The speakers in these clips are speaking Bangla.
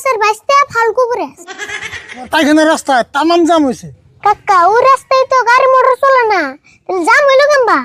রাস্তার বাইসতে ফালকু করে তাইখানে রাস্তায় তামাম জাম হয়েছে। কাকা ওই রাস্তায় তো গাড়ি মোটর চলে না, তাহলে জাম হইলো কেমবা?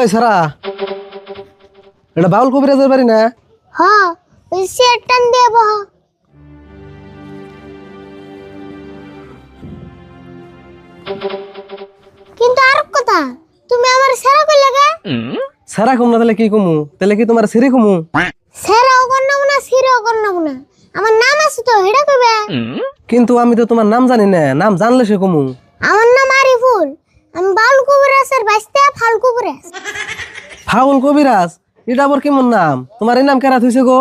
ওই সারা, এটা বাউল কবিরাজের বাড়ি না? হ, ওই সেট টান দিয়ে বহ। কিন্তু আর কথা, তুমি আমার সেরা কই লাগা? সারা কম না তাহলে কি কমু? তাহলে কি তোমার সিরি কমু? সেরাও করনাম না, সিরাও করনাম না, আমার নাম আছে তো, হেডা কইবে। কিন্তু আমি তো তোমার নাম জানি না, নাম জানলে সে কমু। আমার নাম আরিফুল, আমি বাউল কবিরাজের বাইসতে ফালকু কবিরাজ। ফাউল কবিরাজ? এটা আবার কেমন নাম? তোমার এই নাম কেরা থইছে গো?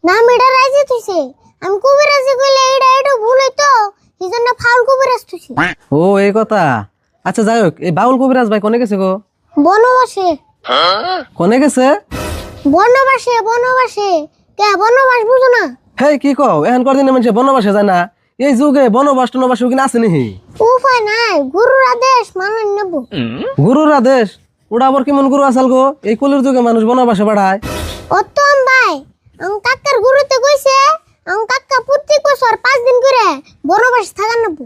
নাম এটা রাজি তুইছে, আমি কবিরাজি কইলে এটা ভুল হইতো, এইজন্য ফাউল কবিরাজ তুইছে। ও এই কথা। আচ্ছা যাই হোক, এই বাউল কবিরাজ ভাই কোনে গেছে গো? বনবাসে। কোনে গেছে? বনবাসে বনবাসে। কে বনবাস বুঝো না? হেই কি কও, এখন কদিনে মানুষ বনবাসে যায় না? এই যুগে বনবাস টনবাস কিনা আছে নিহি? উপায় নাই, গুরুর আদেশ মানন নেব। গুরুর আদেশ? ওটা আবার কেমন গুরু আসাল গো? এই কলির যুগে মানুষ বনবাসে বাড়ায়? অতম ভাই, আম কাকার গুরুতে কইছে, আম কাকা প্রত্যেক বছর 5 দিন করে বনবাস থাকার নেব।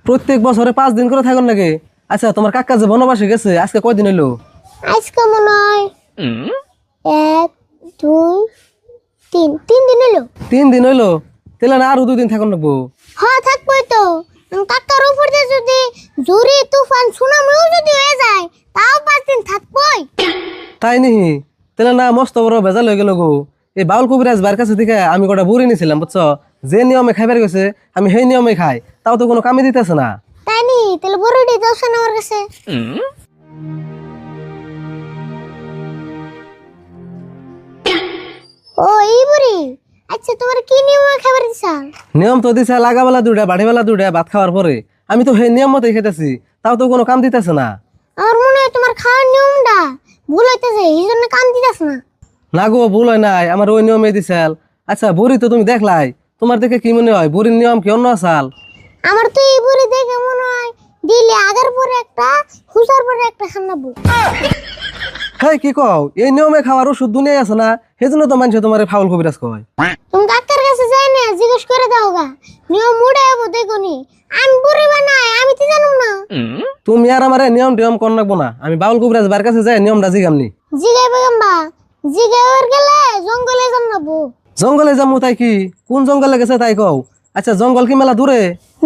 প্রত্যেক বছরে 5 দিন করে থাকুন নাকি? আচ্ছা তোমার কাকা যে বনবাসে গেছে আজকে কয়দিন হইলো? আজকে মনে হয় 1 2 3 দিন হলো। 3 দিন হইলো? তাহলে না আরো 2 দিন থাকুন লাগবো? হ্যাঁ থাকবোই তো। কাকার উপর দিয়ে যদি জুরি তুফান সুনামিও যদি হয়ে যায়, তাও 5 দিন থাকবোই। তাই নিহি? তাহলে না মস্ত বড় ভেজাল হয়ে গেল গো। এই বাউল কবিরাজ বার কাছে থেকে আমি কটা বুড়ি নিছিলাম বুঝছো, যে নিয়মে খাইবার গেছে আমি সেই নিয়মে খাই, তাও তো কোনো কামে দিতেছে না। তাই নি? তাহলে বড়ডি দাও না আমার কাছে। ও এই বুড়ি, আচ্ছা তোমার কি নিয়ম খাবার দিছা? নিয়ম তো দিছে লাগাবেলা দুটা বাড়িবেলা দুটা ভাত খাওয়ার পরে, আমি তো সেই নিয়ম মতোই খেতেছি, তাও তো কোনো কাম দিতেছে না। আমার মনে হয় তোমার খাওয়ার নিয়মটা ভুল হইতেছে, এই জন্য কাম দিতেছ না। না গো ভুল হয় নাই, আমার ওই নিয়মে দিছেল। আচ্ছা বুড়ি তো তুমি দেখলাই, তোমার দেখে কি মনে হয় বুড়ির নিয়ম কি অন্য আসাল? আমার তো এই বুড়ি দেখে মনে হয় দিলে আগের পরে একটা হুসার পরে একটা খানাবো। হ্যাঁ কি কও, এই নিয়মে খাওয়ার ওষুধ দুনিয়ায় আছে না, সেজন্য তো মানুষ তোমার ফাউল কবিরাজ কয়। তুমি ডাক্তার কাছে যাই না, জিজ্ঞেস করে দাও গা, নিয়ম উড়ে যাবো দেখুনি। আমি বুড়ি বানাই, আমি তো জানুম না। তুমি আর আমার নিয়ম টিয়ম কর রাখবো না, আমি বাউল কবিরাজ বার কাছে যাই নিয়মটা জিগামনি। জিগাই বেগম্বা, জিগাইবার গেলে জঙ্গলে জানাবো। জঙ্গলে যাবো তাই কি? কোন জঙ্গলে গেছে তাই কও। আচ্ছা জঙ্গল কি মেলা দূরে?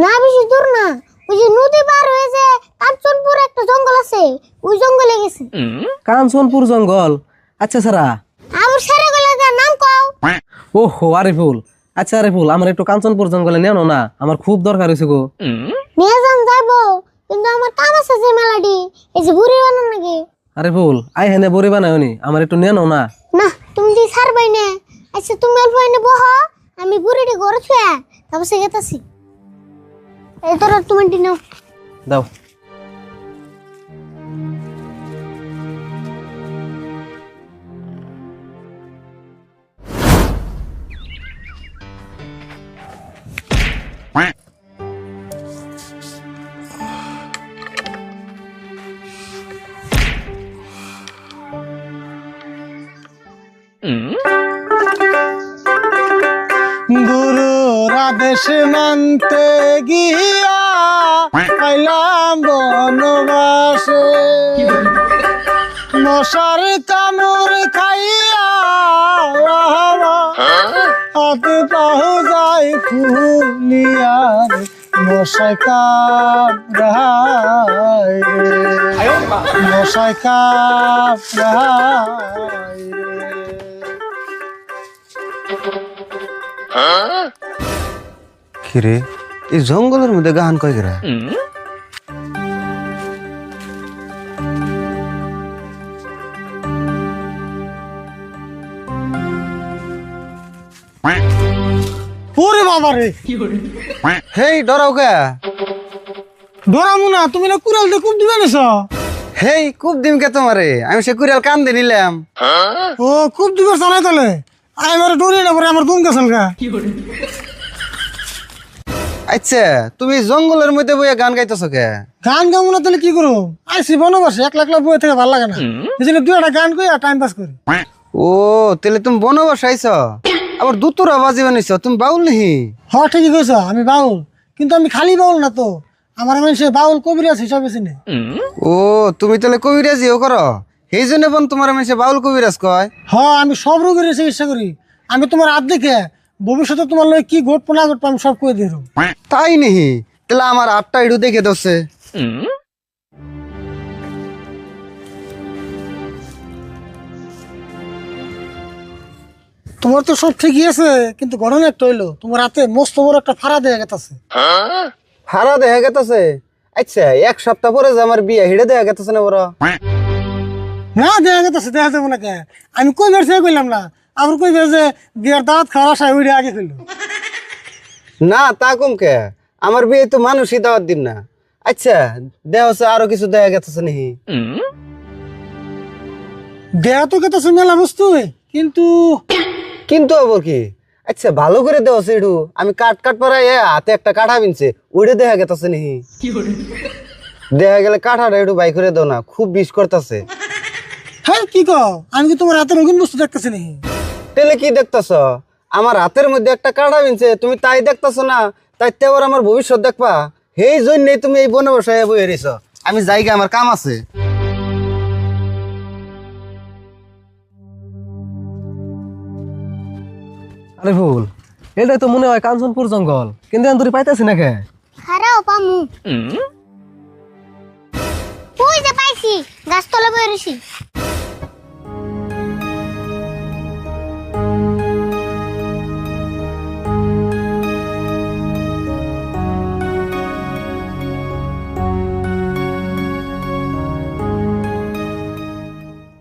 না বেশি দূর না, ওই যে নদী পার হয়ে যে কাঞ্চনপুর একটা জঙ্গল আছে, ওই জঙ্গলে গেছে। কাঞ্চনপুর জঙ্গল? আচ্ছা সারা, আমার সারা গলার নাম কও। ওহো আরিফুল। আচ্ছা আরিফুল, আমার একটু কাঞ্চনপুর জঙ্গলে নেও না, আমার খুব দরকার হয়েছে গো। নিয়ে যান যাইবো, কিন্তু আমার কাম আছে যে মেলাডি, এই যে বুড়ি বানান নাকি। আরিফুল আই হেনে বড়ি বানায়নি, আমার একটু নিয়ে নাও না। না তুমি দি ছাড়বাই না। আচ্ছা তুমি অল্প এনে বহ, আমি বুড়িটি ঘরে ছুঁয়া তারপর সে গেতাছি। এই তোর তুমি নাও। দাও। গুরুর আদেশ মানতে গিয়া পাইলাম বনবাসে, মশার কামড় খাইয়া হাত পাহু যায় ফুলিয়ার মশাই কামড়ায় রে, মশাই কামড়ায় রে। কিরে এই জঙ্গলের মধ্যে গান কয় গেরা? ওরে বাবা রে হেই ডরাও কে ডরামু না, তুমি না কুড়াল দিয়ে খুব দিবে নিছ। হেই খুব দিম কে তোমারে, আমি সে কুড়াল কান দিয়ে নিলাম। ও খুব দিবে জানাই তাহলে আমি আমার ডরিয়ে না পরে আমার দুম গেছিল গা। আচ্ছা তুমি জঙ্গলের মধ্যে বইয়া গান গাইতেছ কে? গান গাবো না তাহলে কি করো? আইসি বনবাসে এক লাখ লাখ বইয়ে থেকে ভালো লাগে না, এই জন্য দুই একটা গান করি আর টাইম পাস করি। ও তাহলে তুমি বনবাস আইছ, আবার দুতুরা বাজিবে নিছ, তুমি বাউল নিহি? হ ঠিকই কইছ, আমি বাউল, কিন্তু আমি খালি বাউল না তো, আমার মানুষে বাউল কবিরাজ হিসাবে চিনে। ও তুমি তাহলে কবিরাজিও করো, সেই জন্য বোন তোমার মানুষে বাউল কবিরাজ কয়। হ আমি সব রোগের চিকিৎসা করি, আমি তোমার হাত দেখে ভবিষ্যতে তোমার লয় কি ঘটবো না ঘটবো আমি সব কয়ে দিয়ে দেবো। তাই নিহি? তাহলে আমার আটটা ইডু দেখে দছে। তোমার তো সব ঠিকই আছে, কিন্তু ঘটনা একটা হইলো তোমার হাতে মস্ত বড় একটা ফাড়া দেয়া গেছে। হারা দেখা গেতেছে? আচ্ছা এক সপ্তাহ পরে যে আমার বিয়ে হিড়ে দেখা গেতেছে না বড়? না দেয়া গেছে, দেখা যাবো না কে, আমি কই বের থেকে কইলাম না, আবার কই বের যে বিয়ার দাওয়াত খাওয়ার আশায় ওইটা আগে কইলো। না তা কম কে, আমার বিয়ে তো মানুষই দাওয়াত দিন না। আচ্ছা দেহ আরো কিছু দেখা গেতেছে নাকি? দেয়া তো গেছে মেলা বস্তু, কিন্তু কিন্তু আবার কি? আচ্ছা ভালো করে দেওয়া সেটু, আমি কাট কাট পরাই হাতে একটা কাঠা বিনছে, ওইটা দেখা গেতেছে নাকি? দেখা গেলে কাঠাটা একটু বাই করে দাও না, খুব বিষ করতেছে। হ্যাঁ কি কও, আমি কি তোমার হাতে রঙিন বস্তু দেখতেছি নাকি? তেলে কি দেখতেছ? আমার হাতের মধ্যে একটা কাঠা বিনছে, তুমি তাই দেখতেছ না? তাই আবার আমার ভবিষ্যৎ দেখবা, সেই জন্যই তুমি এই বনে বসায় বই এরিস। আমি জায়গা, আমার কাম আছে। আরে ভুল, এটাই তো মনে হয় কাঞ্চনপুর জঙ্গল, কিন্তু আমি তোর পাইতেছি না কে? হারাও পামু। ওই যে পাইছি, গাছতলা বই রইছি।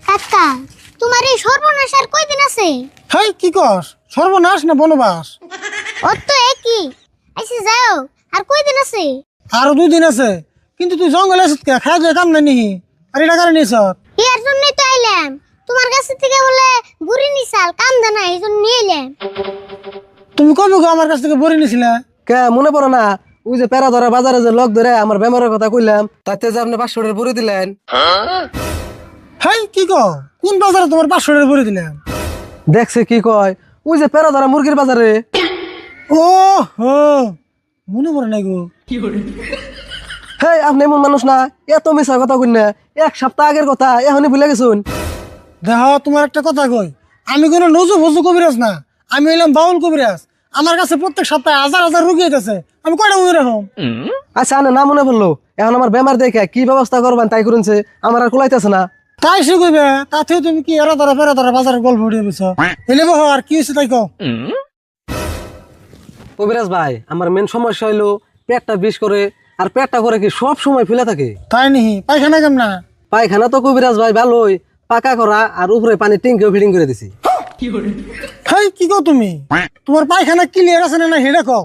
কাকা, তোমার এই সর্বনাশ আর কয়দিন আছে? হ্যাঁ কি কস, সর্বনাশ না বনবাস? ওর তো একই। আইসি যাও, আর কয়দিন আছে? আরো 2 দিন আছে, কিন্তু তুই জঙ্গলে আসত কে, খাই যায় কাম নাই নিহি, আর এটা কারণে নিছ? এর জন্যই তো আইলাম, তোমার কাছে থেকে বলে বুড়ি নিছাল কাম দেনা, এই জন্য নিয়ে এলাম। তুমি কবে গো আমার কাছ থেকে বড়ি নিছিলা? কে মনে পড়ে না? ওই যে প্যারা ধরা বাজারে যে লোক ধরে আমার বেমারের কথা কইলাম, তাতে যে আপনি 500 টাকা ভরে দিলেন। হ্যাঁ কি কও, কোন বাজারে তোমার 500 টাকা বড়ি দিলাম? দেখছে কি কয়, ওই যে প্যারা ধরা মুরগির বাজারে। ও হো, মনে পড়ে নাই গো। হেই আপনি এমন মানুষ না, এত মিছা কথা কই না, 1 সপ্তাহ আগের কথা এখনই ভুলে গেছুন। দেখো তোমার একটা কথা কই, আমি কোনো নজু ভজু কবিরাজ না, আমি হইলাম বাউল কবিরাজ। আমার কাছে প্রত্যেক সপ্তাহে হাজার হাজার রুগী আছে, আমি কয়টা মনে রাখুন? আচ্ছা আনে না মনে পড়লো, এখন আমার বেমার দেখে কি ব্যবস্থা করবেন তাই করুনছে, আমার আর কুলাইতেছে না। তাই সে কইবে, তাতে তুমি কি এরা ধরা ফেরা ধরা বাজারের গল্প উঠিয়ে দিছ? এলে বহ, আর কি হয়েছে তাই কও। কবিরাজ ভাই, আমার মেন সমস্যা হইলো পেটটা বিষ করে, আর পেটটা করে কি সব সময় ফুলে থাকে। তাই নিহি? পায়খানা কেমন না? পায়খানা তো কবিরাজ ভাই ভালোই, পাকা করা, আর উপরে পানি ট্যাঙ্কিও ফিটিং করে দিছি। হেই কি কও তুমি, তোমার পায়খানা ক্লিয়ার আছে না হেডা কও।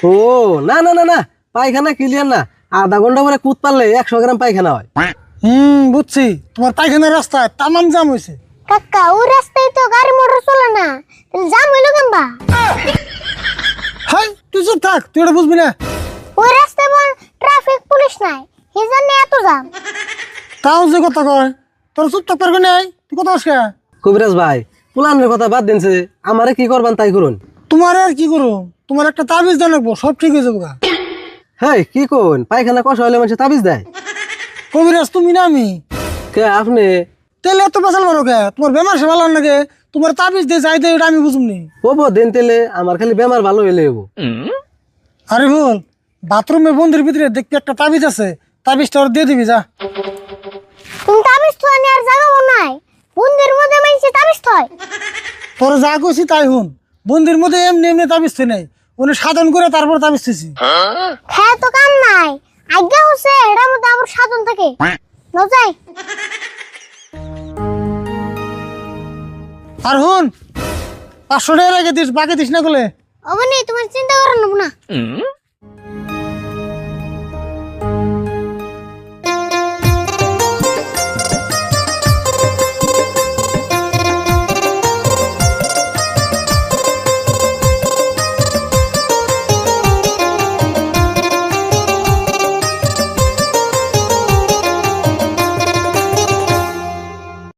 ও না না না না, পায়খানা ক্লিয়ার না, আধা ঘন্টা পরে কুদ পারলে 100 গ্রাম পায়খানা হয়। বুঝছি, তোমার পায়খানার রাস্তায় তামাম জাম হয়েছে। কাকা, ওই রাস্তায় তো গাড়ি মোটর চলে না, তাহলে জাম হইলো কেনবা? হাই তুই চুপ থাক, তুই এটা বুঝবি না। ওই রাস্তায় বল ট্রাফিক পুলিশ নাই, এই জন্য এত জাম। তাও যে কথা কয়, তোর চুপ থাক পারবি নাই, তুই কথা আসকে। কবিরাজ ভাই, পুলানের কথা বাদ দিনছে, আমারে কি করবেন তাই করুন। তোমার আর কি করো, তোমার একটা তাবিজ দেন রাখবো, সব ঠিক হয়ে যাবো গা। হ্যাঁ কি কোন, পায়খানা কষা হলে মানুষ তাবিজ দেয়? কবিরাজ তুমি না আমি? কে আপনি? তেলে এত পেশাল মারো কে, তোমার বেমার সে ভালো লাগে, তোমার তাবিজ দিয়ে যাই দেয়, এটা আমি বুঝুমনি। হবো দিন তেলে, আমার খালি বেমার ভালো হইলে হবো। আরে ভুল, বাথরুমে বন্দির ভিতরে দেখতে একটা তাবিজ আছে, তাবিজটা ওর দিয়ে দিবি যা। তুমি তাবিজ তো আনি আর জাগাবো নাই, বন্দির মধ্যে মাইছে তাবিজ থয়। তোর যা কইছি তাই হুন, বন্দির মধ্যে এমনি এমনি তাবিজ থই নাই, উনি সাধন করে তারপর তাবিজ থইছি। হ্যাঁ তো কাম নাই, আজ্ঞা হচ্ছে এটার মধ্যে আবার সাধন থাকে। নজাই আর হুন, 500 টাকা রেখে দিস, বাকি দিস না বলে। অবনি তোমার চিন্তা করো না